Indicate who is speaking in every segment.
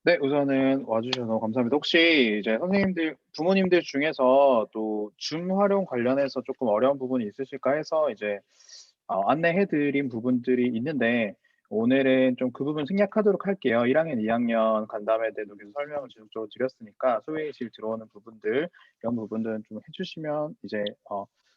Speaker 1: 네, 우선은 와주셔서 너무 감사합니다. 혹시 이제 선생님들, 부모님들 중에서 또 줌 활용 관련해서 조금 어려운 부분이 있으실까 해서 이제 안내해드린 부분들이 있는데 오늘은 좀 그 부분 생략하도록 할게요. 1학년, 2학년 간담회 때도 계속 설명을 지속적으로 드렸으니까 소외실 들어오는 부분들 이런 부분들은 좀 해주시면 이제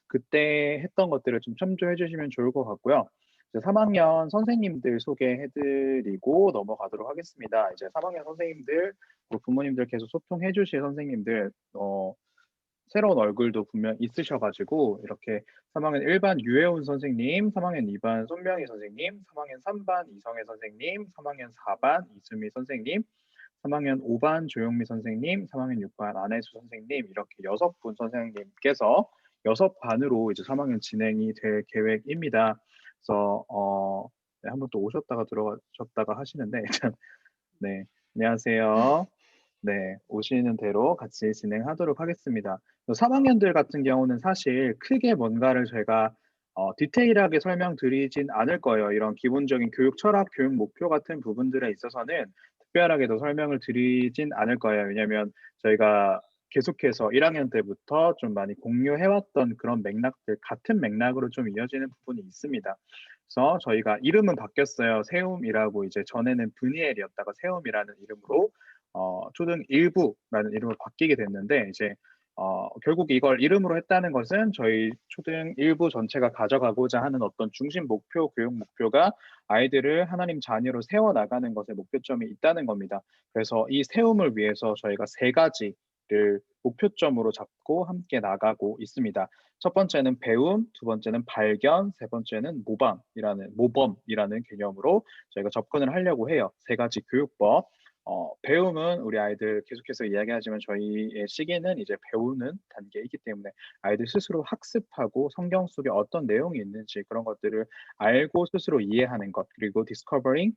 Speaker 1: 그때 했던 것들을 좀 참조해 주시면 좋을 것 같고요. 이제 3학년 선생님들 소개해드리고 넘어가도록 하겠습니다. 이제 3학년 선생님들, 그리고 부모님들 계속 소통해 주실 선생님들, 새로운 얼굴도 분명 있으셔가지고 이렇게 3학년 1반 유혜훈 선생님, 3학년 2반 손명희 선생님, 3학년 3반 이성혜 선생님, 3학년 4반 이수미 선생님, 3학년 5반 조용미 선생님, 3학년 6반 안혜수 선생님 이렇게 6분 선생님께서 6반으로 이제 3학년 진행이 될 계획입니다. 그래서 네, 한번 또 오셨다가 들어가셨다가 하시는데 일단 네, 안녕하세요. 네, 오시는 대로 같이 진행하도록 하겠습니다. 3학년들 같은 경우는 사실 크게 뭔가를 제가 디테일하게 설명드리진 않을 거예요. 이런 기본적인 교육 철학, 교육 목표 같은 부분들에 있어서는 특별하게 더 설명을 드리진 않을 거예요. 왜냐하면 저희가 계속해서 1학년 때부터 좀 많이 공유해왔던 그런 맥락들, 같은 맥락으로 좀 이어지는 부분이 있습니다. 그래서 저희가 이름은 바뀌었어요. 세움이라고 이제 전에는 브니엘이었다가 세움이라는 이름으로 초등 1부라는 이름으로 바뀌게 됐는데 이제 결국 이걸 이름으로 했다는 것은 저희 초등 1부 전체가 가져가고자 하는 어떤 중심 목표, 교육 목표가 아이들을 하나님 자녀로 세워나가는 것에 목표점이 있다는 겁니다. 그래서 이 세움을 위해서 저희가 세 가지를 목표점으로 잡고 함께 나가고 있습니다. 첫 번째는 배움, 두 번째는 발견, 세 번째는 모범이라는 개념으로 저희가 접근을 하려고 해요. 세 가지 교육법. 배움은 우리 아이들 계속해서 이야기하지만 저희의 시기는 이제 배우는 단계이기 때문에 아이들 스스로 학습하고 성경 속에 어떤 내용이 있는지 그런 것들을 알고 스스로 이해하는 것, 그리고 디스커버링,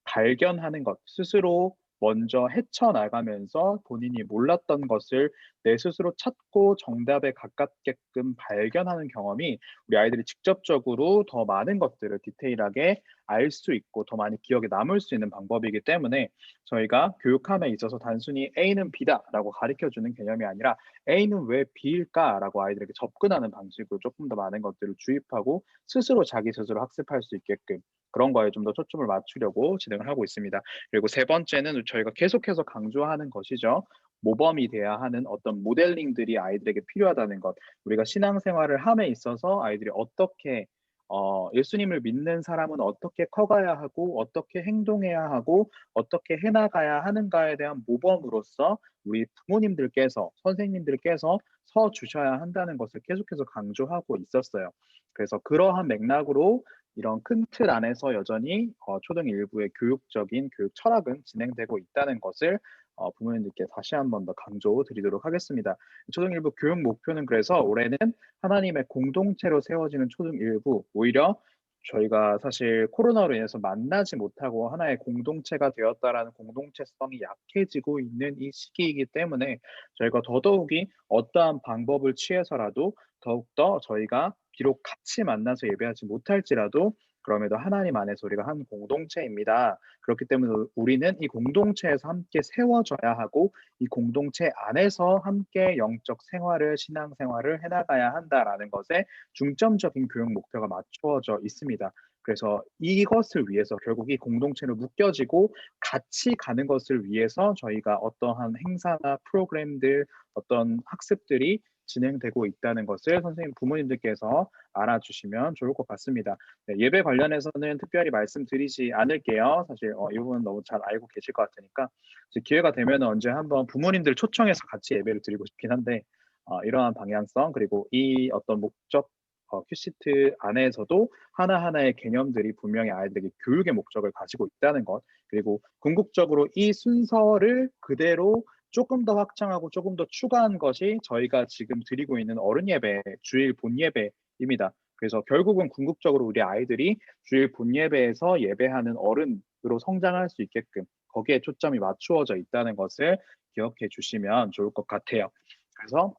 Speaker 1: 발견하는 것, 스스로 먼저 헤쳐나가면서 본인이 몰랐던 것을 내 스스로 찾고 정답에 가깝게끔 발견하는 경험이 우리 아이들이 직접적으로 더 많은 것들을 디테일하게 알 수 있고 더 많이 기억에 남을 수 있는 방법이기 때문에 저희가 교육함에 있어서 단순히 A는 B다라고 가르쳐주는 개념이 아니라 A는 왜 B일까라고 아이들에게 접근하는 방식으로 조금 더 많은 것들을 주입하고 스스로 자기 스스로 학습할 수 있게끔 그런 거에 좀 더 초점을 맞추려고 진행을 하고 있습니다. 그리고 세 번째는 저희가 계속해서 강조하는 것이죠. 모범이 돼야 하는 어떤 모델링들이 아이들에게 필요하다는 것. 우리가 신앙생활을 함에 있어서 아이들이 어떻게 예수님을 믿는 사람은 어떻게 커가야 하고 어떻게 행동해야 하고 어떻게 해나가야 하는가에 대한 모범으로서 우리 부모님들께서 선생님들께서 서 주셔야 한다는 것을 계속해서 강조하고 있었어요. 그래서 그러한 맥락으로 이런 큰 틀 안에서 여전히 초등 일부의 교육적인 교육 철학은 진행되고 있다는 것을 부모님들께 다시 한 번 더 강조드리도록 하겠습니다. 초등 일부 교육 목표는 그래서 올해는 하나님의 공동체로 세워지는 초등 일부, 오히려 저희가 사실 코로나로 인해서 만나지 못하고 하나의 공동체가 되었다라는 공동체성이 약해지고 있는 이 시기이기 때문에 저희가 더더욱이 어떠한 방법을 취해서라도 더욱더 저희가 비록 같이 만나서 예배하지 못할지라도 그럼에도 하나님 안에서 우리가 한 공동체입니다. 그렇기 때문에 우리는 이 공동체에서 함께 세워져야 하고 이 공동체 안에서 함께 영적 생활을 신앙 생활을 해나가야 한다라는 것에 중점적인 교육 목표가 맞추어져 있습니다. 그래서 이것을 위해서 결국 이 공동체로 묶여지고 같이 가는 것을 위해서 저희가 어떠한 행사나 프로그램들 어떤 학습들이 진행되고 있다는 것을 선생님 부모님들께서 알아주시면 좋을 것 같습니다. 네, 예배 관련해서는 특별히 말씀드리지 않을게요. 사실 이 부분은 너무 잘 알고 계실 것 같으니까 기회가 되면 언제 한번 부모님들 초청해서 같이 예배를 드리고 싶긴 한데 이러한 방향성 그리고 이 어떤 목적 큐시트 안에서도 하나하나의 개념들이 분명히 아이들에게 교육의 목적을 가지고 있다는 것 그리고 궁극적으로 이 순서를 그대로 조금 더 확장하고 조금 더 추가한 것이 저희가 지금 드리고 있는 어른 예배, 주일 본 예배입니다. 그래서 결국은 궁극적으로 우리 아이들이 주일 본 예배에서 예배하는 어른으로 성장할 수 있게끔 거기에 초점이 맞추어져 있다는 것을 기억해 주시면 좋을 것 같아요. 그래서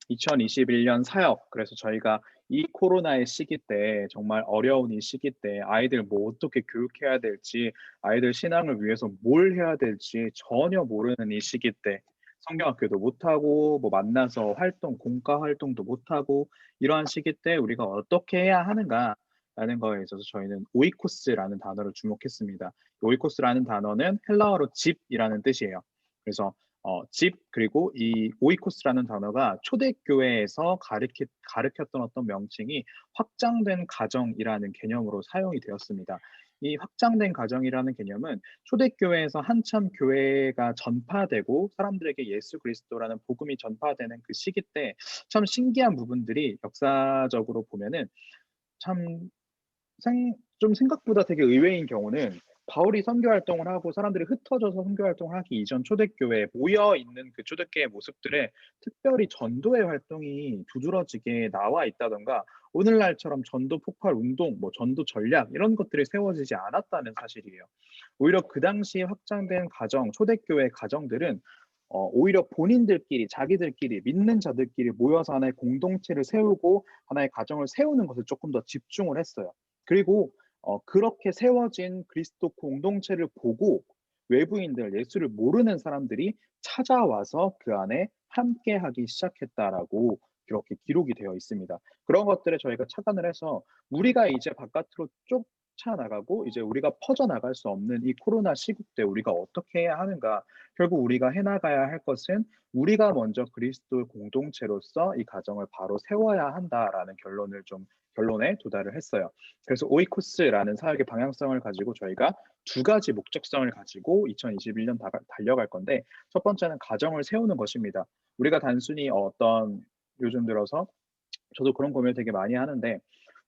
Speaker 1: 2021년 사역, 그래서 저희가 이 코로나의 시기 때 정말 어려운 이 시기 때 아이들 뭐 어떻게 교육해야 될지 아이들 신앙을 위해서 뭘 해야 될지 전혀 모르는 이 시기 때 성경학교도 못하고 뭐 만나서 활동 공과 활동도 못하고 이러한 시기 때 우리가 어떻게 해야 하는가라는 거에 있어서 저희는 오이코스라는 단어를 주목했습니다. 오이코스라는 단어는 헬라어로 집이라는 뜻이에요. 그래서 집 그리고 이 오이코스라는 단어가 초대교회에서 가르쳤던 어떤 명칭이 확장된 가정이라는 개념으로 사용이 되었습니다. 이 확장된 가정이라는 개념은 초대교회에서 한참 교회가 전파되고 사람들에게 예수 그리스도라는 복음이 전파되는 그 시기 때 참 신기한 부분들이 역사적으로 보면은 참 좀 생각보다 되게 의외인 경우는 바울이 선교 활동을 하고 사람들이 흩어져서 선교 활동을 하기 이전 초대교회에 모여 있는 그 초대교회 모습들에 특별히 전도의 활동이 두드러지게 나와 있다던가 오늘날처럼 전도 폭발 운동, 뭐 전도 전략 이런 것들이 세워지지 않았다는 사실이에요. 오히려 그 당시에 확장된 가정, 초대교회 가정들은 오히려 본인들끼리 자기들끼리 믿는 자들끼리 모여서 하나의 공동체를 세우고 하나의 가정을 세우는 것을 조금 더 집중을 했어요. 그리고 그렇게 세워진 그리스도 공동체를 보고 외부인들, 예수를 모르는 사람들이 찾아와서 그 안에 함께하기 시작했다라고 그렇게 기록이 되어 있습니다. 그런 것들을 저희가 착안을 해서 우리가 이제 바깥으로 쫓아나가고 이제 우리가 퍼져나갈 수 없는 이 코로나 시국 때 우리가 어떻게 해야 하는가. 결국 우리가 해나가야 할 것은 우리가 먼저 그리스도의 공동체로서 이 가정을 바로 세워야 한다라는 결론에 도달을 했어요. 그래서 오이코스라는 사역의 방향성을 가지고 저희가 두 가지 목적성을 가지고 2021년 달려갈 건데 첫 번째는 가정을 세우는 것입니다. 우리가 단순히 어떤 요즘 들어서 저도 그런 고민을 되게 많이 하는데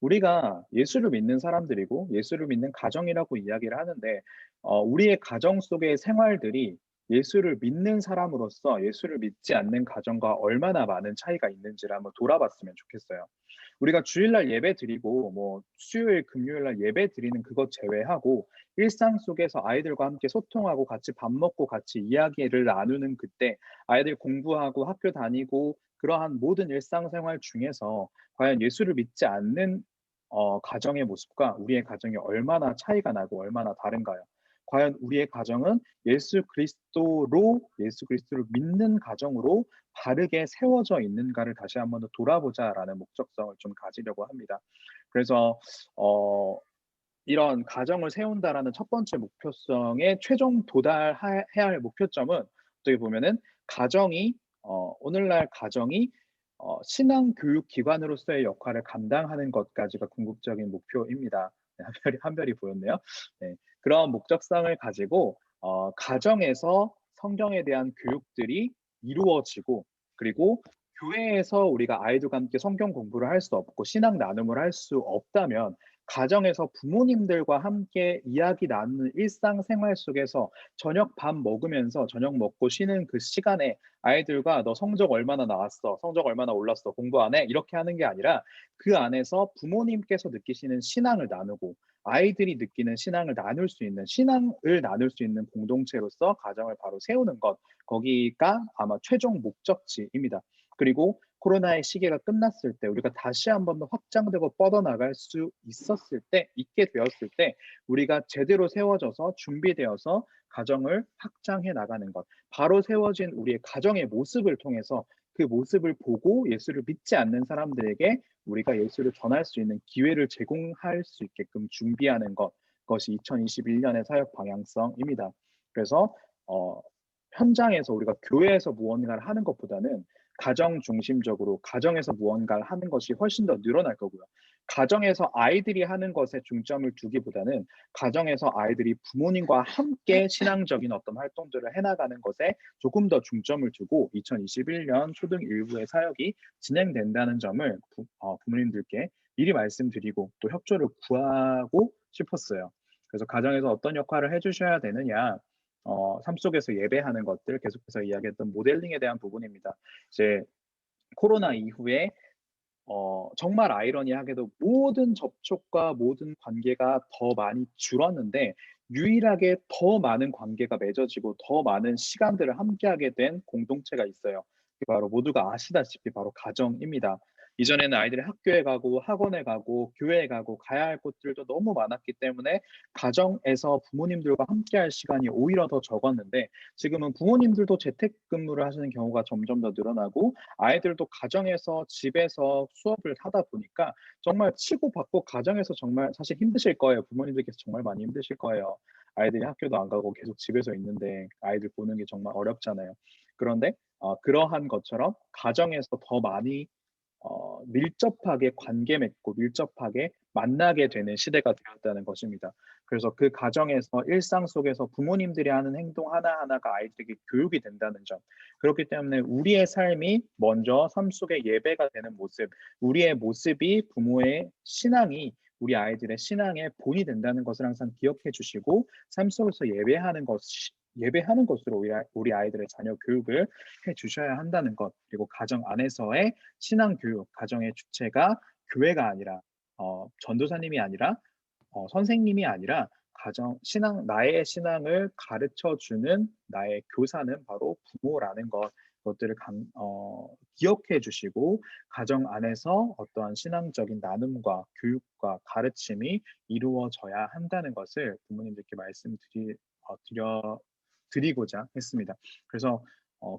Speaker 1: 우리가 예수를 믿는 사람들이고 예수를 믿는 가정이라고 이야기를 하는데 우리의 가정 속의 생활들이 예수를 믿는 사람으로서 예수를 믿지 않는 가정과 얼마나 많은 차이가 있는지를 한번 돌아봤으면 좋겠어요. 우리가 주일날 예배 드리고 뭐 수요일, 금요일날 예배 드리는 그것 제외하고 일상 속에서 아이들과 함께 소통하고 같이 밥 먹고 같이 이야기를 나누는 그때 아이들 공부하고 학교 다니고 그러한 모든 일상생활 중에서 과연 예수를 믿지 않는 가정의 모습과 우리의 가정이 얼마나 차이가 나고 얼마나 다른가요? 과연 우리의 가정은 예수 그리스도를 믿는 가정으로 바르게 세워져 있는가를 다시 한번 더 돌아보자라는 목적성을 좀 가지려고 합니다. 그래서 이런 가정을 세운다라는 첫 번째 목표성에 최종 도달해야 할 목표점은 어떻게 보면은 가정이 오늘날 가정이 신앙 교육 기관으로서의 역할을 감당하는 것까지가 궁극적인 목표입니다. 네, 한별이 보였네요. 네, 그런 목적성을 가지고 가정에서 성경에 대한 교육들이 이루어지고 그리고 교회에서 우리가 아이들과 함께 성경 공부를 할 수 없고 신앙 나눔을 할 수 없다면 가정에서 부모님들과 함께 이야기 나누는 일상생활 속에서 저녁 밥 먹으면서 저녁 먹고 쉬는 그 시간에 아이들과 너 성적 얼마나 나왔어? 성적 얼마나 올랐어? 공부 안 해? 이렇게 하는 게 아니라 그 안에서 부모님께서 느끼시는 신앙을 나누고 아이들이 느끼는 신앙을 나눌 수 있는 신앙을 나눌 수 있는 공동체로서 가정을 바로 세우는 것 거기가 아마 최종 목적지입니다. 그리고 코로나의 시기가 끝났을 때 우리가 다시 한 번 더 확장되고 뻗어나갈 수 있게 되었을 때 우리가 제대로 세워져서 준비되어서 가정을 확장해 나가는 것 바로 세워진 우리의 가정의 모습을 통해서 그 모습을 보고 예수를 믿지 않는 사람들에게 우리가 예수를 전할 수 있는 기회를 제공할 수 있게끔 준비하는 것이 2021년의 사역 방향성입니다. 그래서 현장에서 우리가 교회에서 무언가를 하는 것보다는 가정 중심적으로 가정에서 무언가를 하는 것이 훨씬 더 늘어날 거고요. 가정에서 아이들이 하는 것에 중점을 두기보다는 가정에서 아이들이 부모님과 함께 신앙적인 어떤 활동들을 해나가는 것에 조금 더 중점을 두고 2021년 초등 일부의 사역이 진행된다는 점을 부모님들께 미리 말씀드리고 또 협조를 구하고 싶었어요. 그래서 가정에서 어떤 역할을 해주셔야 되느냐 삶 속에서 예배하는 것들 계속해서 이야기했던 모델링에 대한 부분입니다. 이제 코로나 이후에 정말 아이러니하게도 모든 접촉과 모든 관계가 더 많이 줄었는데 유일하게 더 많은 관계가 맺어지고 더 많은 시간들을 함께하게 된 공동체가 있어요. 그게 바로 모두가 아시다시피 바로 가정입니다. 이전에는 아이들이 학교에 가고 학원에 가고 교회에 가고 가야 할 곳들도 너무 많았기 때문에 가정에서 부모님들과 함께할 시간이 오히려 더 적었는데 지금은 부모님들도 재택근무를 하시는 경우가 점점 더 늘어나고 아이들도 가정에서 집에서 수업을 하다 보니까 정말 치고받고 가정에서 정말 사실 힘드실 거예요. 부모님들께서 정말 많이 힘드실 거예요. 아이들이 학교도 안 가고 계속 집에서 있는데 아이들 보는 게 정말 어렵잖아요. 그런데 그러한 것처럼 가정에서 더 많이 밀접하게 관계 맺고 밀접하게 만나게 되는 시대가 되었다는 것입니다. 그래서 그 가정에서 일상 속에서 부모님들이 하는 행동 하나하나가 아이들에게 교육이 된다는 점. 그렇기 때문에 우리의 삶이 먼저 삶 속에 예배가 되는 모습, 우리의 모습이 부모의 신앙이 우리 아이들의 신앙의 본이 된다는 것을 항상 기억해 주시고 삶 속에서 예배하는 것으로 우리 아이들의 자녀 교육을 해 주셔야 한다는 것. 그리고 가정 안에서의 신앙 교육, 가정의 주체가 교회가 아니라 전도사님이 아니라 선생님이 아니라 나의 신앙을 가르쳐 주는 나의 교사는 바로 부모라는 것들을 기억해 주시고 가정 안에서 어떠한 신앙적인 나눔과 교육과 가르침이 이루어져야 한다는 것을 부모님들께 드리고자 했습니다. 그래서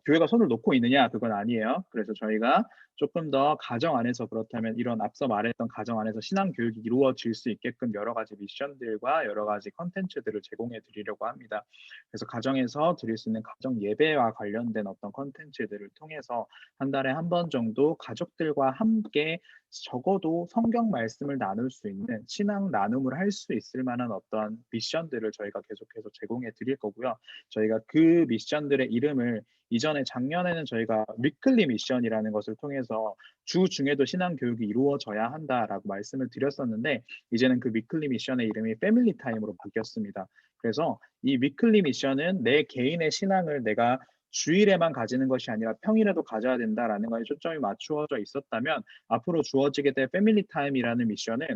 Speaker 1: 교회가 손을 놓고 있느냐? 그건 아니에요. 그래서 저희가 조금 더 가정 안에서 그렇다면 이런 앞서 말했던 가정 안에서 신앙 교육이 이루어질 수 있게끔 여러 가지 미션들과 여러 가지 컨텐츠들을 제공해 드리려고 합니다. 그래서 가정에서 드릴 수 있는 가정 예배와 관련된 어떤 컨텐츠들을 통해서 한 달에 한 번 정도 가족들과 함께 적어도 성경 말씀을 나눌 수 있는 신앙 나눔을 할 수 있을 만한 어떤 미션들을 저희가 계속해서 제공해 드릴 거고요. 저희가 그 미션들의 이름을 이전에 작년에는 저희가 위클리 미션이라는 것을 통해서 주 중에도 신앙 교육이 이루어져야 한다라고 말씀을 드렸었는데 이제는 그 위클리 미션의 이름이 패밀리 타임으로 바뀌었습니다. 그래서 이 위클리 미션은 내 개인의 신앙을 내가 주일에만 가지는 것이 아니라 평일에도 가져야 된다라는 것에 초점이 맞추어져 있었다면 앞으로 주어지게 될 패밀리 타임이라는 미션은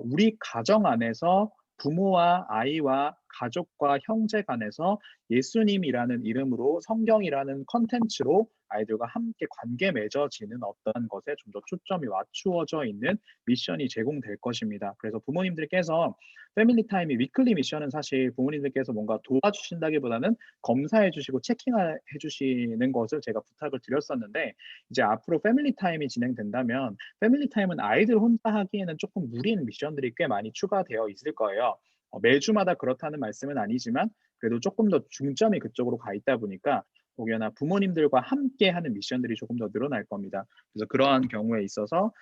Speaker 1: 우리 가정 안에서 부모와 아이와 가족과 형제 간에서 예수님이라는 이름으로 성경이라는 컨텐츠로 아이들과 함께 관계 맺어지는 어떤 것에 좀 더 초점이 맞추어져 있는 미션이 제공될 것입니다. 그래서 부모님들께서 패밀리 타임이 위클리 미션은 사실 부모님들께서 뭔가 도와주신다기보다는 검사해 주시고 체킹해 주시는 것을 제가 부탁을 드렸었는데 이제 앞으로 패밀리 타임이 진행된다면 패밀리 타임은 아이들 혼자 하기에는 조금 무리인 미션들이 꽤 많이 추가되어 있을 거예요. 매주마다 그렇다는 말씀은 아니지만 그래도 조금 더 중점이 그쪽으로 가 있다 보니까 혹여나 부모님들과 함께 하는 미션들이 조금 더 늘어날 겁니다. 그래서 그러한 경우에 있어서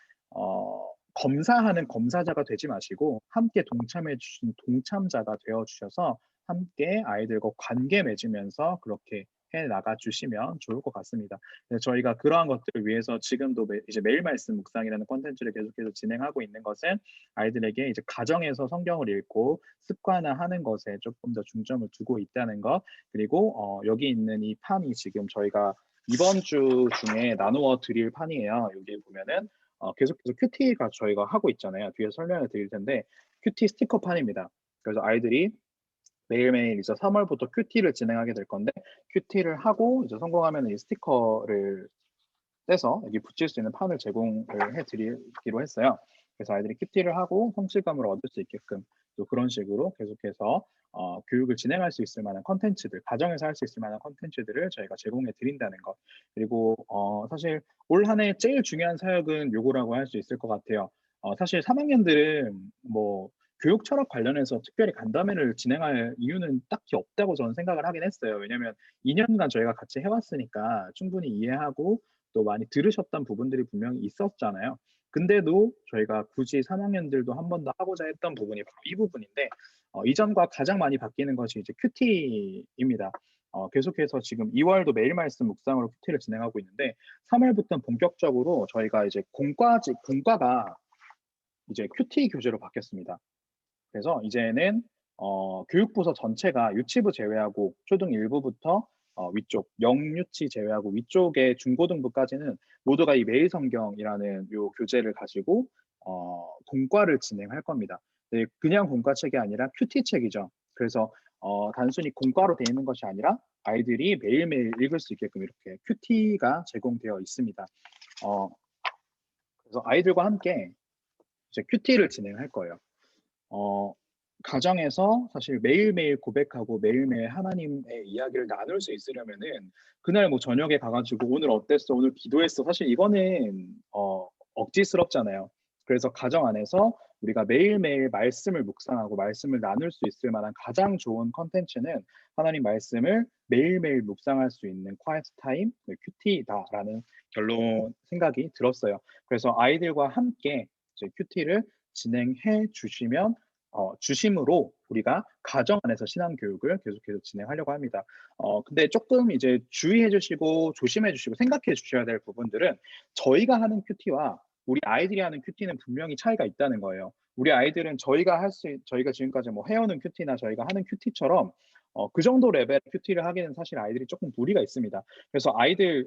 Speaker 1: 검사하는 검사자가 되지 마시고 함께 동참해 주신 동참자가 되어 주셔서 함께 아이들과 관계 맺으면서 그렇게 해 나가 주시면 좋을 것 같습니다. 저희가 그러한 것들을 위해서 지금도 이제 매일 말씀 묵상이라는 콘텐츠를 계속해서 진행하고 있는 것은 아이들에게 이제 가정에서 성경을 읽고 습관화하는 것에 조금 더 중점을 두고 있다는 것 그리고 여기 있는 이 판이 지금 저희가 이번 주 중에 나누어 드릴 판이에요. 여기 보면은 계속해서 큐티가 저희가 하고 있잖아요. 뒤에 설명을 드릴 텐데 큐티 스티커판입니다. 그래서 아이들이 매일매일 이제 3월부터 큐티를 진행하게 될 건데 큐티를 하고 이제 성공하면 이 스티커를 떼서 여기 붙일 수 있는 판을 제공을 해드리기로 했어요. 그래서 아이들이 큐티를 하고 성취감을 얻을 수 있게끔 또 그런 식으로 계속해서 교육을 진행할 수 있을 만한 컨텐츠들, 가정에서 할 수 있을 만한 컨텐츠들을 저희가 제공해 드린다는 것. 그리고 사실 올 한 해 제일 중요한 사역은 요거라고 할 수 있을 것 같아요. 사실 3학년들은 뭐 교육 철학 관련해서 특별히 간담회를 진행할 이유는 딱히 없다고 저는 생각을 하긴 했어요. 왜냐하면 2년간 저희가 같이 해왔으니까 충분히 이해하고 또 많이 들으셨던 부분들이 분명히 있었잖아요. 근데도 저희가 굳이 3학년들도 한 번 더 하고자 했던 부분이 바로 이 부분인데 이전과 가장 많이 바뀌는 것이 이제 큐티입니다. 계속해서 지금 2월도 매일 말씀 묵상으로 큐티를 진행하고 있는데 3월부터는 본격적으로 저희가 이제 공과가 이제 큐티 교재로 바뀌었습니다. 그래서 이제는 교육부서 전체가 유치부 제외하고 초등 1부부터 위쪽 영유치 제외하고 위쪽의 중고등부까지는 모두가 이 매일 성경이라는 요 교재를 가지고 공과를 진행할 겁니다. 네, 그냥 공과책이 아니라 큐티 책이죠. 그래서 단순히 공과로 되어 있는 것이 아니라 아이들이 매일매일 읽을 수 있게끔 이렇게 큐티가 제공되어 있습니다. 그래서 아이들과 함께 이제 큐티를 진행할 거예요. 가정에서 사실 매일매일 고백하고 매일매일 하나님의 이야기를 나눌 수 있으려면은 그날 뭐 저녁에 가가지고 오늘 어땠어? 오늘 기도했어? 사실 이거는 억지스럽잖아요. 그래서 가정 안에서 우리가 매일매일 말씀을 묵상하고 말씀을 나눌 수 있을 만한 가장 좋은 컨텐츠는 하나님 말씀을 매일매일 묵상할 수 있는 quiet 타임, 큐티다라는 결론 생각이 들었어요. 그래서 아이들과 함께 이제 큐티를 진행해 주시면 주심으로 우리가 가정 안에서 신앙 교육을 계속해서 진행하려고 합니다. 근데 조금 이제 주의해 주시고 조심해 주시고 생각해 주셔야 될 부분들은 저희가 하는 큐티와 우리 아이들이 하는 큐티는 분명히 차이가 있다는 거예요. 우리 아이들은 저희가 지금까지 뭐 해오는 큐티나 저희가 하는 큐티처럼 그 정도 레벨 큐티를 하기는 사실 아이들이 조금 무리가 있습니다. 그래서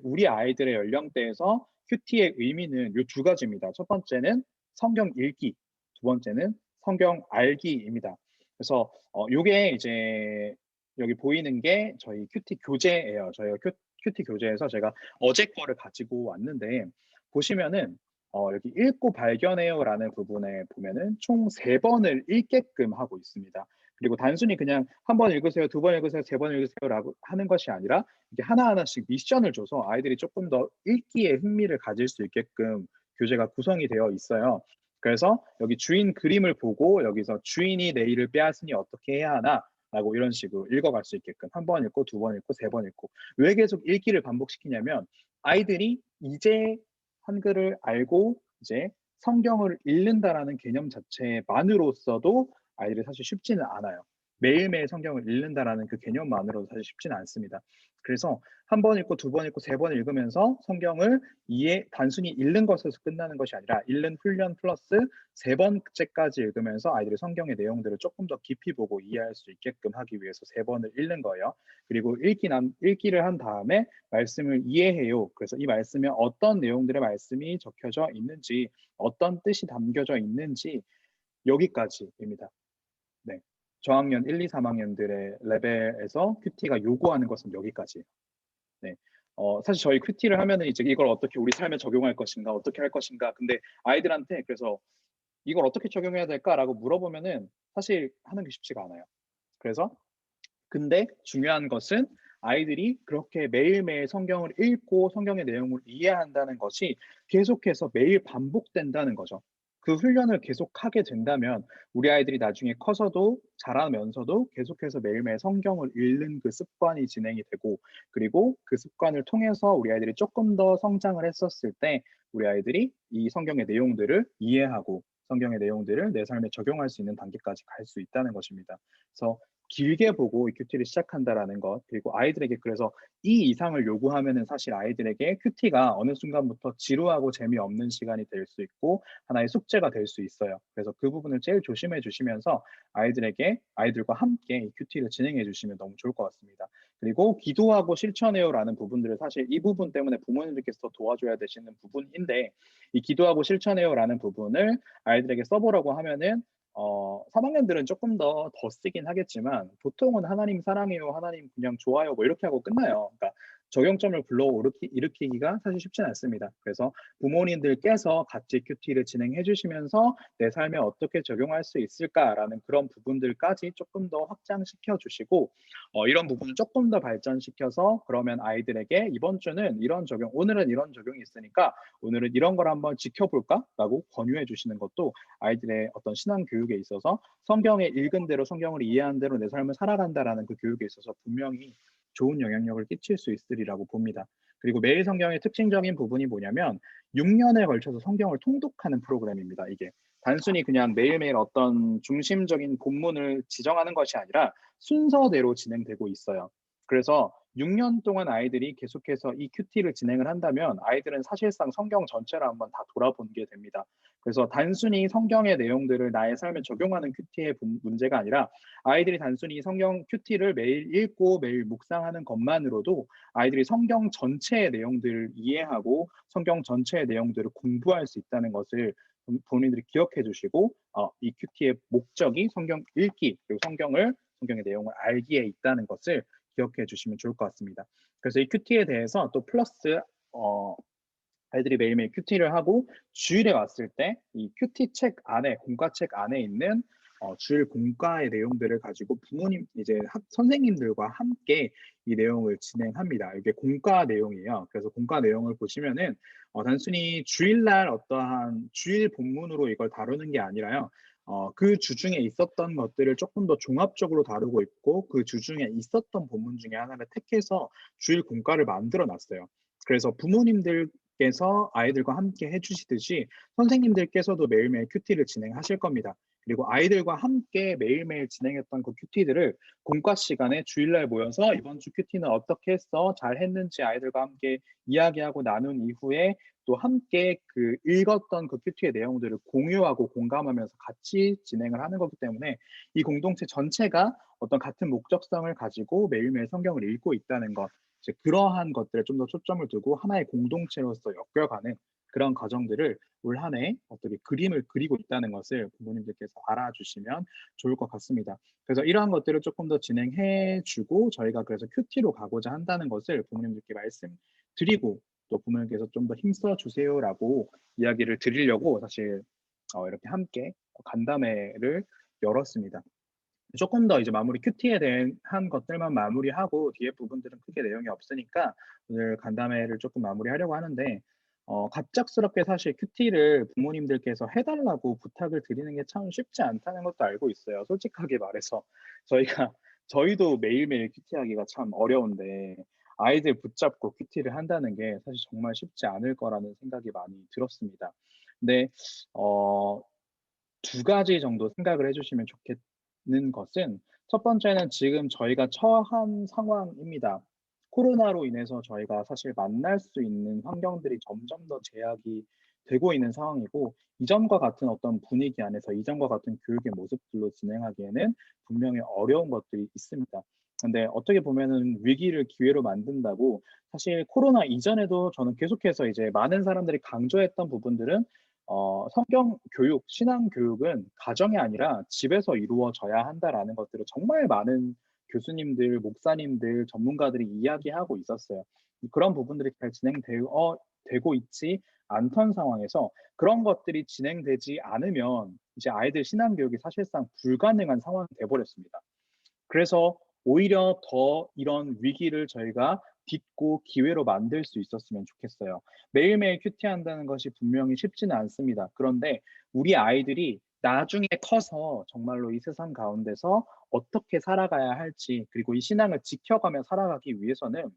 Speaker 1: 우리 아이들의 연령대에서 큐티의 의미는 이 두 가지입니다. 첫 번째는 성경 읽기, 두 번째는 성경 알기입니다. 그래서 요게 이제 여기 보이는 게 저희 큐티 교재예요. 저희가 큐티 교재에서 제가 어제 거를 가지고 왔는데 보시면은 여기 읽고 발견해요라는 부분에 보면은 총 3번을 읽게끔 하고 있습니다. 그리고 단순히 그냥 한 번 읽으세요, 두 번 읽으세요, 세 번 읽으세요라고 하는 것이 아니라 이게 하나하나씩 미션을 줘서 아이들이 조금 더 읽기에 흥미를 가질 수 있게끔 교재가 구성이 되어 있어요. 그래서 여기 주인 그림을 보고 여기서 주인이 내 일을 빼앗으니 어떻게 해야 하나? 라고 이런 식으로 읽어갈 수 있게끔 한 번 읽고 두 번 읽고 세 번 읽고 왜 계속 읽기를 반복시키냐면 아이들이 이제 한글을 알고 이제 성경을 읽는다라는 개념 자체만으로서도 아이들이 사실 쉽지는 않아요. 매일매일 성경을 읽는다라는 그 개념만으로도 사실 쉽지는 않습니다. 그래서 한 번 읽고 두 번 읽고 세 번 읽으면서 성경을 단순히 읽는 것에서 끝나는 것이 아니라 읽는 훈련 플러스 세 번째까지 읽으면서 아이들이 성경의 내용들을 조금 더 깊이 보고 이해할 수 있게끔 하기 위해서 세 번을 읽는 거예요. 그리고 읽기를 한 다음에 말씀을 이해해요. 그래서 이 말씀에 어떤 내용들의 말씀이 적혀져 있는지, 어떤 뜻이 담겨져 있는지 여기까지입니다. 네. 저학년 1, 2, 3학년들의 레벨에서 큐티가 요구하는 것은 여기까지예요. 네. 사실 저희 큐티를 하면은 이제 이걸 어떻게 우리 삶에 적용할 것인가, 어떻게 할 것인가. 근데 아이들한테 그래서 이걸 어떻게 적용해야 될까라고 물어보면은 사실 하는 게 쉽지가 않아요. 그래서 근데 중요한 것은 아이들이 그렇게 매일매일 성경을 읽고 성경의 내용을 이해한다는 것이 계속해서 매일 반복된다는 거죠. 그 훈련을 계속하게 된다면 우리 아이들이 나중에 커서도 자라면서도 계속해서 매일매일 성경을 읽는 그 습관이 진행이 되고 그리고 그 습관을 통해서 우리 아이들이 조금 더 성장을 했었을 때 우리 아이들이 이 성경의 내용들을 이해하고 성경의 내용들을 내 삶에 적용할 수 있는 단계까지 갈 수 있다는 것입니다. 그래서 길게 보고 이 큐티를 시작한다라는 것 그리고 아이들에게 그래서 이 이상을 요구하면은 사실 아이들에게 큐티가 어느 순간부터 지루하고 재미없는 시간이 될 수 있고 하나의 숙제가 될 수 있어요. 그래서 그 부분을 제일 조심해 주시면서 아이들과 함께 이 큐티를 진행해 주시면 너무 좋을 것 같습니다. 그리고 기도하고 실천해요라는 부분들을 사실 이 부분 때문에 부모님들께서 도와줘야 되시는 부분인데 이 기도하고 실천해요라는 부분을 아이들에게 써보라고 하면은 3학년들은 조금 더 쓰긴 하겠지만 보통은 하나님 사랑해요, 하나님 그냥 좋아요 뭐 이렇게 하고 끝나요. 그러니까 적용점을 일으키기가 사실 쉽진 않습니다. 그래서 부모님들께서 같이 큐티를 진행해 주시면서 내 삶에 어떻게 적용할 수 있을까라는 그런 부분들까지 조금 더 확장시켜 주시고 이런 부분을 조금 더 발전시켜서 그러면 아이들에게 이번 주는 오늘은 이런 적용이 있으니까 오늘은 이런 걸 한번 지켜볼까라고 권유해 주시는 것도 아이들의 어떤 신앙 교육에 있어서 성경에 읽은 대로 성경을 이해한 대로 내 삶을 살아간다라는 그 교육에 있어서 분명히 좋은 영향력을 끼칠 수 있으리라고 봅니다. 그리고 매일 성경의 특징적인 부분이 뭐냐면 6년에 걸쳐서 성경을 통독하는 프로그램입니다. 이게 단순히 그냥 매일매일 어떤 중심적인 본문을 지정하는 것이 아니라 순서대로 진행되고 있어요. 그래서 6년 동안 아이들이 계속해서 이 큐티를 진행을 한다면 아이들은 사실상 성경 전체를 한번 다 돌아보게 됩니다. 그래서 단순히 성경의 내용들을 나의 삶에 적용하는 큐티의 문제가 아니라 아이들이 단순히 성경 큐티를 매일 읽고 매일 묵상하는 것만으로도 아이들이 성경 전체의 내용들을 이해하고 성경 전체의 내용들을 공부할 수 있다는 것을 본인들이 기억해 주시고 이 큐티의 목적이 성경 읽기 그리고 성경의 내용을 알기에 있다는 것을 기억해 주시면 좋을 것 같습니다. 그래서 이 큐티에 대해서 또 플러스 아이들이 매일매일 큐티를 하고 주일에 왔을 때 이 큐티 책 안에 공과책 안에 있는 주일 공과의 내용들을 가지고 부모님 이제 선생님들과 함께 이 내용을 진행합니다. 이게 공과 내용이에요. 그래서 공과 내용을 보시면은 단순히 주일날 어떠한 주일 본문으로 이걸 다루는 게 아니라요. 그 주중에 있었던 것들을 조금 더 종합적으로 다루고 있고 그 주중에 있었던 본문 중에 하나를 택해서 주일 공과를 만들어 놨어요. 그래서 부모님들께서 아이들과 함께 해주시듯이 선생님들께서도 매일매일 큐티를 진행하실 겁니다. 그리고 아이들과 함께 매일매일 진행했던 그 큐티들을 공과 시간에 주일날 모여서 이번 주 큐티는 어떻게 했어? 잘 했는지 아이들과 함께 이야기하고 나눈 이후에 또 함께 그 읽었던 그 큐티의 내용들을 공유하고 공감하면서 같이 진행을 하는 거기 때문에 이 공동체 전체가 어떤 같은 목적성을 가지고 매일매일 성경을 읽고 있다는 것, 이제 그러한 것들에 좀 더 초점을 두고 하나의 공동체로서 엮여가는 그런 과정들을 올 한 해 어떻게 그림을 그리고 있다는 것을 부모님들께서 알아주시면 좋을 것 같습니다. 그래서 이러한 것들을 조금 더 진행해 주고 저희가 그래서 큐티로 가고자 한다는 것을 부모님들께 말씀드리고 또 부모님께서 좀 더 힘써 주세요라고 이야기를 드리려고 사실 이렇게 함께 간담회를 열었습니다. 조금 더 이제 마무리 큐티에 대한 것들만 마무리하고 뒤에 부분들은 크게 내용이 없으니까 오늘 간담회를 조금 마무리하려고 하는데 갑작스럽게 사실 큐티를 부모님들께서 해달라고 부탁을 드리는 게 참 쉽지 않다는 것도 알고 있어요. 솔직하게 말해서 저희가 저희도 매일매일 큐티하기가 참 어려운데 아이들 붙잡고 큐티를 한다는 게 사실 정말 쉽지 않을 거라는 생각이 많이 들었습니다. 근데 어, 두 가지 정도 생각을 해주시면 좋겠는 것은 첫 번째는 지금 저희가 처한 상황입니다. 코로나로 인해서 저희가 사실 만날 수 있는 환경들이 점점 더 제약이 되고 있는 상황이고 이전과 같은 어떤 분위기 안에서 이전과 같은 교육의 모습들로 진행하기에는 분명히 어려운 것들이 있습니다. 근데 어떻게 보면은 위기를 기회로 만든다고 사실 코로나 이전에도 저는 계속해서 이제 많은 사람들이 강조했던 부분들은 성경 교육, 신앙 교육은 가정이 아니라 집에서 이루어져야 한다라는 것들을 정말 많은 교수님들, 목사님들, 전문가들이 이야기하고 있었어요. 그런 부분들이 잘 되고 있지 않던 상황에서 그런 것들이 진행되지 않으면 이제 아이들 신앙 교육이 사실상 불가능한 상황이 돼버렸습니다. 그래서 오히려 더 이런 위기를 저희가 딛고 기회로 만들 수 있었으면 좋겠어요. 매일매일 큐티한다는 것이 분명히 쉽지는 않습니다. 그런데 우리 아이들이 나중에 커서 정말로 이 세상 가운데서 어떻게 살아가야 할지, 그리고 이 신앙을 지켜가며 살아가기 위해서는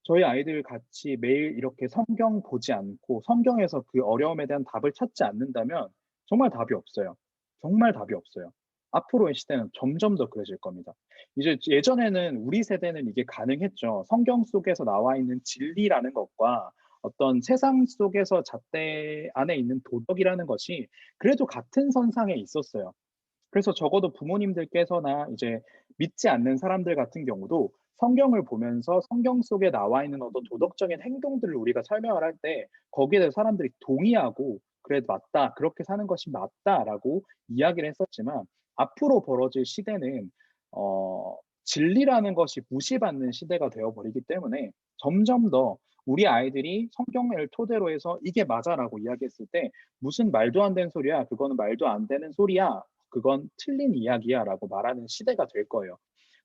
Speaker 1: 저희 아이들 같이 매일 이렇게 성경 보지 않고 성경에서 그 어려움에 대한 답을 찾지 않는다면 정말 답이 없어요. 정말 답이 없어요. 앞으로의 시대는 점점 더 그래질 겁니다. 이제 예전에는 우리 세대는 이게 가능했죠. 성경 속에서 나와 있는 진리라는 것과 어떤 세상 속에서 잣대 안에 있는 도덕이라는 것이 그래도 같은 선상에 있었어요. 그래서 적어도 부모님들께서나 이제 믿지 않는 사람들 같은 경우도 성경을 보면서 성경 속에 나와 있는 어떤 도덕적인 행동들을 우리가 설명을 할 때 거기에 대해서 사람들이 동의하고 그래 맞다 그렇게 사는 것이 맞다라고 이야기를 했었지만 앞으로 벌어질 시대는 진리라는 것이 무시받는 시대가 되어버리기 때문에 점점 더 우리 아이들이 성경을 토대로 해서 이게 맞아라고 이야기했을 때 무슨 말도 안 되는 소리야 그거는 말도 안 되는 소리야 그건 틀린 이야기야라고 말하는 시대가 될 거예요.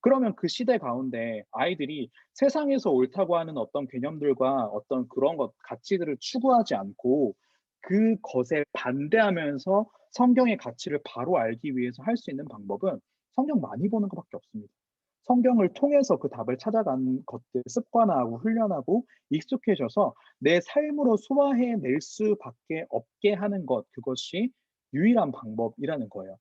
Speaker 1: 그러면 그 시대 가운데 아이들이 세상에서 옳다고 하는 어떤 개념들과 어떤 그런 것, 가치들을 추구하지 않고 그것에 반대하면서 성경의 가치를 바로 알기 위해서 할 수 있는 방법은 성경 많이 보는 것밖에 없습니다. 성경을 통해서 그 답을 찾아가는 것들 습관화하고 훈련하고 익숙해져서 내 삶으로 소화해낼 수밖에 없게 하는 것, 그것이 유일한 방법이라는 거예요.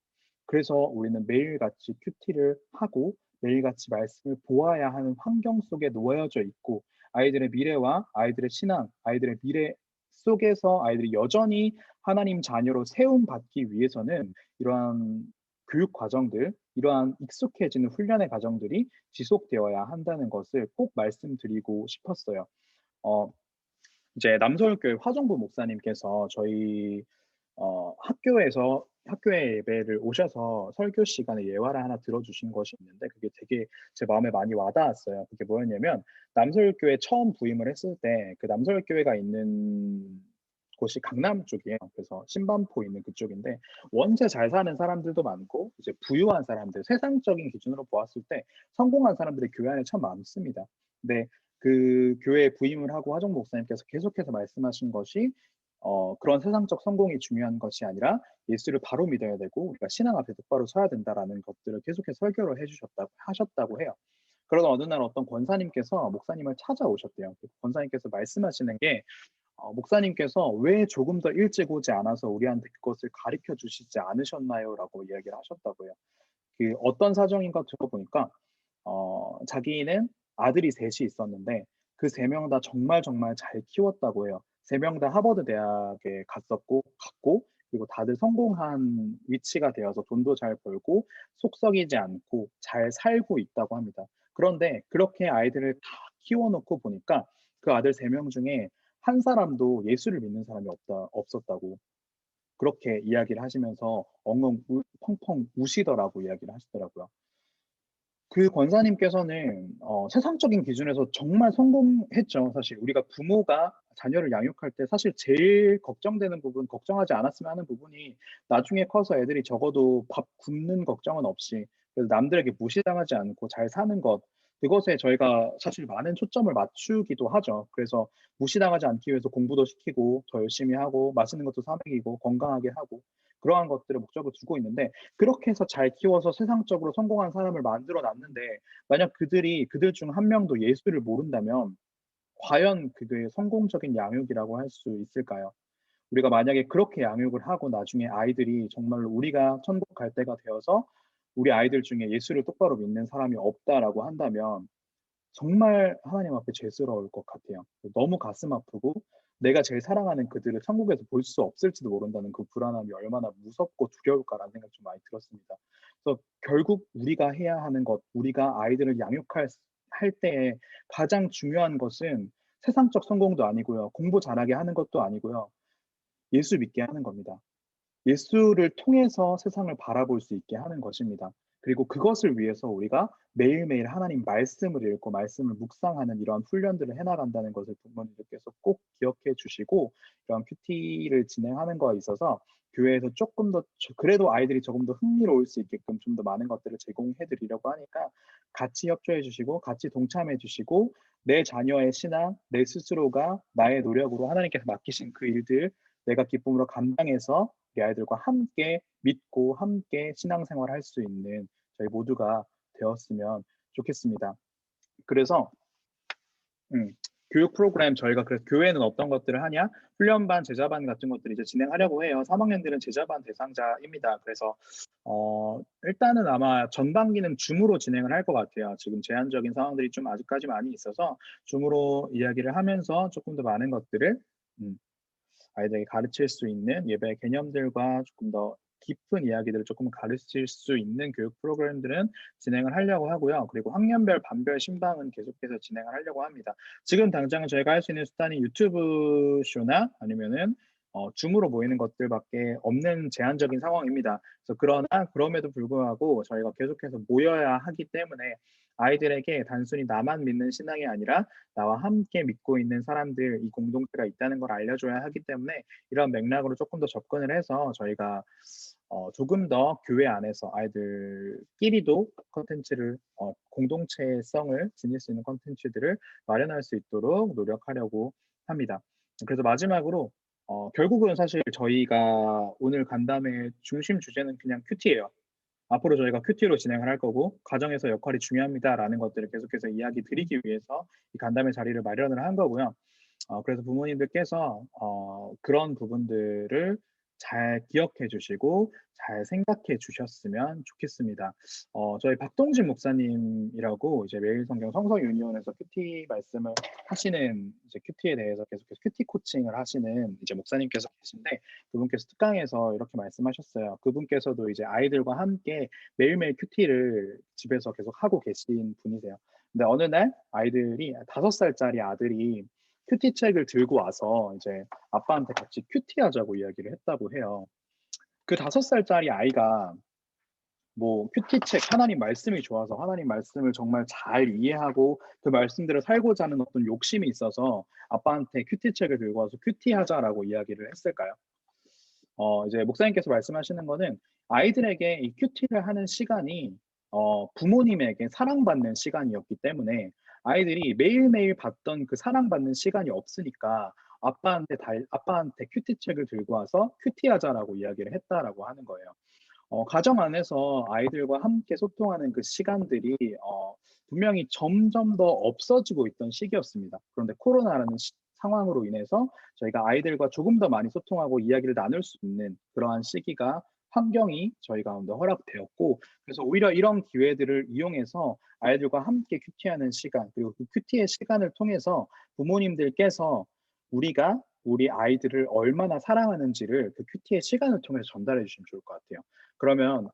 Speaker 1: 그래서 우리는 매일같이 큐티를 하고 매일같이 말씀을 보아야 하는 환경 속에 놓여져 있고 아이들의 미래와 아이들의 신앙, 아이들의 미래 속에서 아이들이 여전히 하나님 자녀로 세움받기 위해서는 이러한 교육 과정들, 이러한 익숙해지는 훈련의 과정들이 지속되어야 한다는 것을 꼭 말씀드리고 싶었어요. 어, 이제 남서울교회 화정부 목사님께서 저희 학교에서 학교에 예배를 오셔서 설교 시간에 예화를 하나 들어주신 것이 있는데 그게 되게 제 마음에 많이 와닿았어요. 그게 뭐였냐면 남서울교회 처음 부임을 했을 때 그 남서울교회가 있는 곳이 강남 쪽이에요. 그래서 신반포 있는 그쪽인데 원체 잘 사는 사람들도 많고 이제 부유한 사람들, 세상적인 기준으로 보았을 때 성공한 사람들이 교회 안에 참 많습니다. 근데 그 교회에 부임을 하고 하정 목사님께서 계속해서 말씀하신 것이 그런 세상적 성공이 중요한 것이 아니라 예수를 바로 믿어야 되고 우리가 신앙 앞에 똑바로 서야 된다라는 것들을 계속해서 설교를 하셨다고 해요. 그러던 어느 날 어떤 권사님께서 목사님을 찾아오셨대요. 권사님께서 말씀하시는 게 목사님께서 왜 조금 더 일찍 오지 않아서 우리한테 그것을 가르쳐 주시지 않으셨나요?라고 이야기를 하셨다고 해요. 그 어떤 사정인가 들어보니까 자기는 아들이 셋이 있었는데 그 세 명 다 정말 정말 잘 키웠다고 해요. 세 명 다 하버드 대학에 갔고 그리고 다들 성공한 위치가 되어서 돈도 잘 벌고 속 썩이지 않고 잘 살고 있다고 합니다. 그런데 그렇게 아이들을 다 키워놓고 보니까 그 아들 세 명 중에 한 사람도 예수를 믿는 사람이 없었다고 그렇게 이야기를 하시면서 엉엉 펑펑 우시더라고 이야기를 하시더라고요. 그 권사님께서는 세상적인 기준에서 정말 성공했죠. 사실 우리가 부모가 자녀를 양육할 때 사실 제일 걱정되는 부분, 걱정하지 않았으면 하는 부분이 나중에 커서 애들이 적어도 밥 굶는 걱정은 없이 그래서 남들에게 무시당하지 않고 잘 사는 것, 그것에 저희가 사실 많은 초점을 맞추기도 하죠. 그래서 무시당하지 않기 위해서 공부도 시키고 더 열심히 하고 맛있는 것도 사 먹이고 건강하게 하고 그러한 것들을 목적으로 두고 있는데 그렇게 해서 잘 키워서 세상적으로 성공한 사람을 만들어 놨는데 만약 그들 중 한 명도 예수를 모른다면 과연 그게 성공적인 양육이라고 할 수 있을까요? 우리가 만약에 그렇게 양육을 하고 나중에 아이들이 정말로 우리가 천국 갈 때가 되어서 우리 아이들 중에 예수를 똑바로 믿는 사람이 없다라고 한다면 정말 하나님 앞에 죄스러울 것 같아요. 너무 가슴 아프고 내가 제일 사랑하는 그들을 천국에서 볼 수 없을지도 모른다는 그 불안함이 얼마나 무섭고 두려울까라는 생각이 좀 많이 들었습니다. 그래서 결국 우리가 해야 하는 것, 우리가 아이들을 할 때에 가장 중요한 것은 세상적 성공도 아니고요. 공부 잘하게 하는 것도 아니고요. 예수 믿게 하는 겁니다. 예수를 통해서 세상을 바라볼 수 있게 하는 것입니다. 그리고 그것을 위해서 우리가 매일매일 하나님 말씀을 읽고 말씀을 묵상하는 이러한 훈련들을 해나간다는 것을 부모님들께서 꼭 기억해 주시고 이런 큐티를 진행하는 거에 있어서 교회에서 조금 더 그래도 아이들이 조금 더 흥미로울 수 있게끔 좀 더 많은 것들을 제공해 드리려고 하니까 같이 협조해 주시고 같이 동참해 주시고 내 자녀의 신앙, 내 스스로가 나의 노력으로 하나님께서 맡기신 그 일들 내가 기쁨으로 감당해서 우리 아이들과 함께 믿고 함께 신앙생활 할 수 있는 저희 모두가 되었으면 좋겠습니다. 그래서 음, 교육 프로그램 저희가 그래서 교회는 어떤 것들을 하냐? 훈련반, 제자반 같은 것들을 이제 진행하려고 해요. 3학년들은 제자반 대상자입니다. 그래서 일단은 아마 전반기는 줌으로 진행을 할 것 같아요. 지금 제한적인 상황들이 좀 아직까지 많이 있어서 줌으로 이야기를 하면서 조금 더 많은 것들을 음, 아이들에게 가르칠 수 있는 예배 개념들과 조금 더 깊은 이야기들을 조금 가르칠 수 있는 교육 프로그램들은 진행을 하려고 하고요. 그리고 학년별, 반별 신방은 계속해서 진행을 하려고 합니다. 지금 당장 저희가 할 수 있는 수단이 유튜브 쇼나 아니면은 줌으로 모이는 것들밖에 없는 제한적인 상황입니다. 그래서 그럼에도 불구하고 저희가 계속해서 모여야 하기 때문에 아이들에게 단순히 나만 믿는 신앙이 아니라 나와 함께 믿고 있는 사람들, 이 공동체가 있다는 걸 알려줘야 하기 때문에 이런 맥락으로 조금 더 접근을 해서 저희가 조금 더 교회 안에서 아이들끼리도 컨텐츠를 공동체성을 지닐 수 있는 컨텐츠들을 마련할 수 있도록 노력하려고 합니다. 그래서 마지막으로 결국은 사실 저희가 오늘 간담회 중심 주제는 그냥 큐티예요. 앞으로 저희가 큐티로 진행을 할 거고 가정에서 역할이 중요합니다라는 것들을 계속해서 이야기 드리기 위해서 이 간담회 자리를 마련을 한 거고요. 그래서 부모님들께서 그런 부분들을 잘 기억해 주시고 잘 생각해 주셨으면 좋겠습니다. 저희 박동진 목사님이라고 이제 매일성경 성서유니온에서 큐티 말씀을 하시는 이제 큐티에 대해서 계속해서 큐티 코칭을 하시는 이제 목사님께서 계신데 그분께서 특강에서 이렇게 말씀하셨어요. 그분께서도 이제 아이들과 함께 매일매일 큐티를 집에서 계속 하고 계신 분이세요. 근데 어느 날 아이들이 5살짜리 아들이 큐티 책을 들고 와서 이제 아빠한테 같이 큐티 하자고 이야기를 했다고 해요. 그 5살짜리 아이가 뭐 큐티책 하나님 말씀이 좋아서 하나님 말씀을 정말 잘 이해하고 그 말씀대로 살고자 하는 어떤 욕심이 있어서 아빠한테 큐티책을 들고 와서 큐티하자라고 이야기를 했을까요? 이제 목사님께서 말씀하시는 거는 아이들에게 이 큐티를 하는 시간이 부모님에게 사랑받는 시간이었기 때문에 아이들이 매일매일 받던 그 사랑받는 시간이 없으니까 아빠한테 큐티책을 들고 와서 큐티하자라고 이야기를 했다라고 하는 거예요. 가정 안에서 아이들과 함께 소통하는 그 시간들이 분명히 점점 더 없어지고 있던 시기였습니다. 그런데 코로나라는 상황으로 인해서 저희가 아이들과 조금 더 많이 소통하고 이야기를 나눌 수 있는 그러한 시기가 환경이 저희 가운데 허락되었고, 그래서 오히려 이런 기회들을 이용해서 아이들과 함께 큐티하는 시간, 그리고 그 큐티의 시간을 통해서 부모님들께서 우리가 우리 아이들을 얼마나 사랑하는지를 그 큐티의 시간을 통해서 전달해 주시면 좋을 것 같아요. 그러면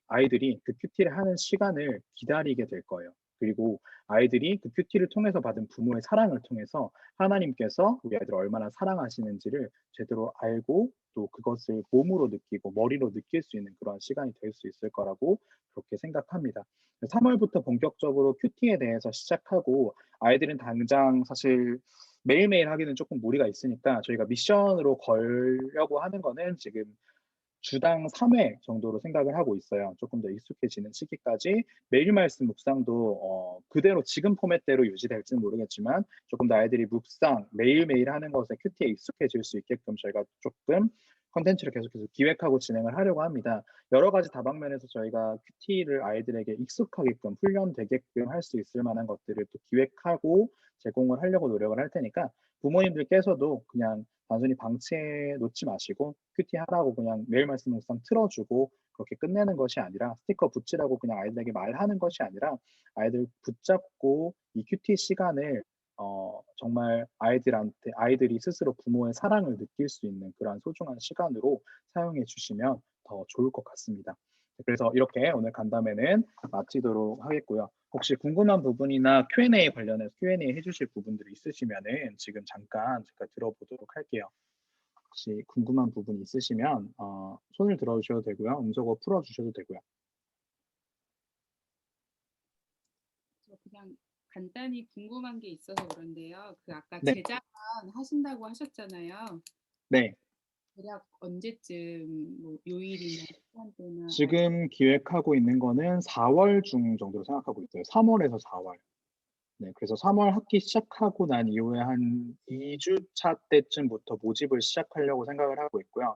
Speaker 1: 아이들이 그 큐티를 하는 시간을 기다리게 될 거예요. 그리고 아이들이 그 큐티를 통해서 받은 부모의 사랑을 통해서 하나님께서 우리 아이들을 얼마나 사랑하시는지를 제대로 알고 또 그것을 몸으로 느끼고 머리로 느낄 수 있는 그런 시간이 될 수 있을 거라고 그렇게 생각합니다. 3월부터 본격적으로 큐티에 대해서 시작하고 아이들은 당장 사실 매일매일 하기는 조금 무리가 있으니까 저희가 미션으로 걸려고 하는 거는 지금 주당 3회 정도로 생각을 하고 있어요. 조금 더 익숙해지는 시기까지 매일 말씀 묵상도 그대로 지금 포맷대로 유지될지는 모르겠지만 조금 더 아이들이 묵상 매일매일 하는 것에 큐티에 익숙해질 수 있게끔 저희가 조금 컨텐츠를 계속해서 기획하고 진행을 하려고 합니다. 여러 가지 다방면에서 저희가 큐티를 아이들에게 익숙하게끔 훈련되게끔 할 수 있을 만한 것들을 또 기획하고 제공을 하려고 노력을 할 테니까 부모님들께서도 그냥 단순히 방치해 놓지 마시고 큐티 하라고 그냥 매일 말씀 묵상 틀어주고 그렇게 끝내는 것이 아니라 스티커 붙이라고 그냥 아이들에게 말하는 것이 아니라 아이들 붙잡고 이 큐티 시간을 정말 아이들이 스스로 부모의 사랑을 느낄 수 있는 그러한 소중한 시간으로 사용해 주시면 더 좋을 것 같습니다. 그래서 이렇게 오늘 간담회는 마치도록 하겠고요. 혹시 궁금한 부분이나 Q&A 관련해서 Q&A 해주실 부분들이 있으시면은 지금 잠깐 제가 들어보도록 할게요. 혹시 궁금한 부분 있으시면 손을 들어주셔도 되고요. 음소거 풀어주셔도 되고요.
Speaker 2: 저 그냥 간단히 궁금한 게 있어서 그런데요. 그 아까
Speaker 1: 네,
Speaker 2: 제자반 하신다고 하셨잖아요.
Speaker 1: 네.
Speaker 2: 대략 언제쯤 뭐 요일이나 시간대나
Speaker 1: 지금 기획하고 있는 거는 4월 중 정도로 생각하고 있어요. 3월에서 4월. 네, 그래서 3월 학기 시작하고 난 이후에 한 2주차 때쯤부터 모집을 시작하려고 생각을 하고 있고요.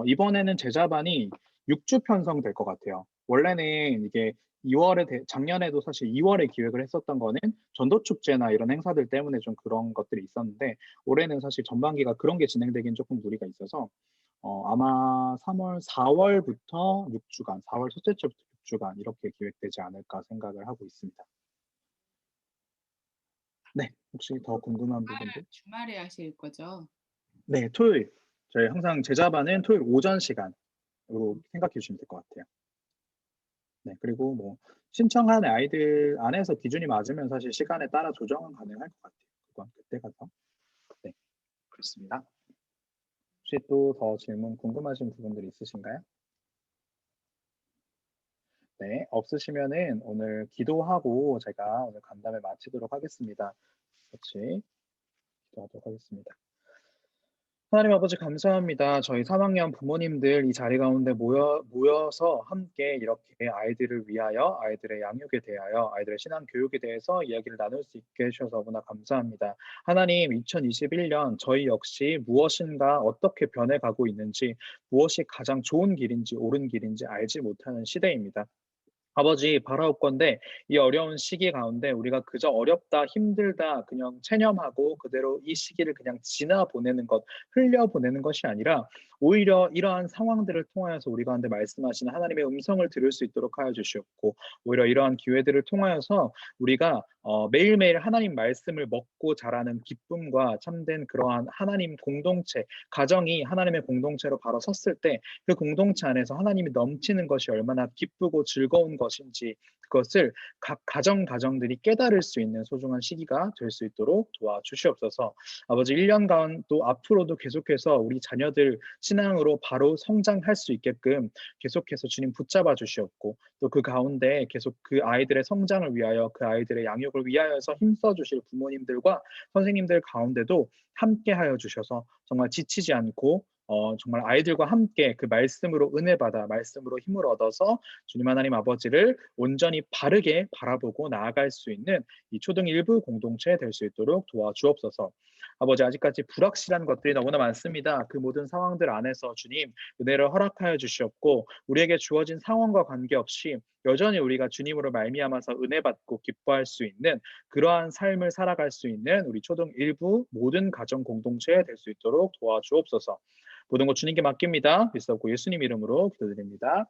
Speaker 1: 이번에는 제자반이 6주 편성될 것 같아요. 원래는 이게 작년에도 사실 2월에 기획을 했었던 거는 전도축제나 이런 행사들 때문에 좀 그런 것들이 있었는데 올해는 사실 전반기가 그런 게 진행되긴 조금 무리가 있어서 아마 4월부터 6주간, 4월 첫째 주부터 6주간 이렇게 기획되지 않을까 생각을 하고 있습니다. 네, 혹시 더 궁금한 부분들?
Speaker 2: 주말에 하실 거죠?
Speaker 1: 네, 토요일. 저희 항상 제자반은 토요일 오전 시간으로 생각해 주시면 될 것 같아요. 네, 그리고 뭐 신청한 아이들 안에서 기준이 맞으면 사실 시간에 따라 조정은 가능할 것 같아요. 그건 그때 가서. 네, 그렇습니다. 혹시 또 더 질문 궁금하신 부분들 있으신가요? 네, 없으시면은 오늘 기도하고 제가 오늘 간담회 마치도록 하겠습니다. 같이 기도하도록 하겠습니다. 하나님 아버지 감사합니다. 저희 3학년 부모님들 이 자리 가운데 모여서 함께 이렇게 아이들을 위하여 아이들의 양육에 대하여 아이들의 신앙 교육에 대해서 이야기를 나눌 수 있게 해주셔서 너무나 감사합니다. 하나님 2021년 저희 역시 무엇인가 어떻게 변해가고 있는지 무엇이 가장 좋은 길인지 옳은 길인지 알지 못하는 시대입니다. 아버지 바라옵건대 이 어려운 시기 가운데 우리가 그저 어렵다 힘들다 그냥 체념하고 그대로 이 시기를 그냥 지나 보내는 것 흘려 보내는 것이 아니라 오히려 이러한 상황들을 통하여서 우리 가운데 말씀하시는 하나님의 음성을 들을 수 있도록 하여 주시옵고 오히려 이러한 기회들을 통하여서 우리가 매일매일 하나님 말씀을 먹고 자라는 기쁨과 참된 그러한 하나님 공동체 가정이 하나님의 공동체로 바로 섰을 때 그 공동체 안에서 하나님이 넘치는 것이 얼마나 기쁘고 즐거운 것인지 그것을 각 가정들이 깨달을 수 있는 소중한 시기가 될 수 있도록 도와주시옵소서. 아버지 1년간 또 앞으로도 계속해서 우리 자녀들 신앙으로 바로 성장할 수 있게끔 계속해서 주님 붙잡아 주시옵고 또 그 가운데 계속 그 아이들의 성장을 위하여 그 아이들의 양육을 위하여서 힘써 주실 부모님들과 선생님들 가운데도 함께 하여 주셔서 정말 지치지 않고 정말 아이들과 함께 그 말씀으로 은혜 받아 말씀으로 힘을 얻어서 주님 하나님 아버지를 온전히 바르게 바라보고 나아갈 수 있는 이 초등 일부 공동체 될 수 있도록 도와주옵소서. 아버지 아직까지 불확실한 것들이 너무나 많습니다. 그 모든 상황들 안에서 주님 은혜를 허락하여 주시옵고 우리에게 주어진 상황과 관계없이 여전히 우리가 주님으로 말미암아서 은혜 받고 기뻐할 수 있는 그러한 삶을 살아갈 수 있는 우리 초등 일부 모든 가정 공동체 될 수 있도록 도와주옵소서. 모든 것 주님께 맡깁니다. 믿사옵고 예수님 이름으로 기도드립니다.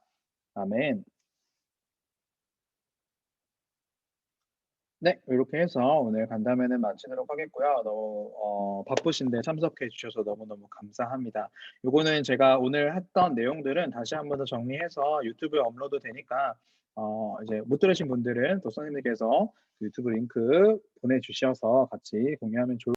Speaker 1: 아멘. 네, 이렇게 해서 오늘 간담회는 마치도록 하겠고요. 너무 바쁘신데 참석해 주셔서 너무너무 감사합니다. 요거는 제가 오늘 했던 내용들은 다시 한번 더 정리해서 유튜브에 업로드 되니까 이제 못 들으신 분들은 또 선생님께서 유튜브 링크 보내주셔서 같이 공유하면 좋을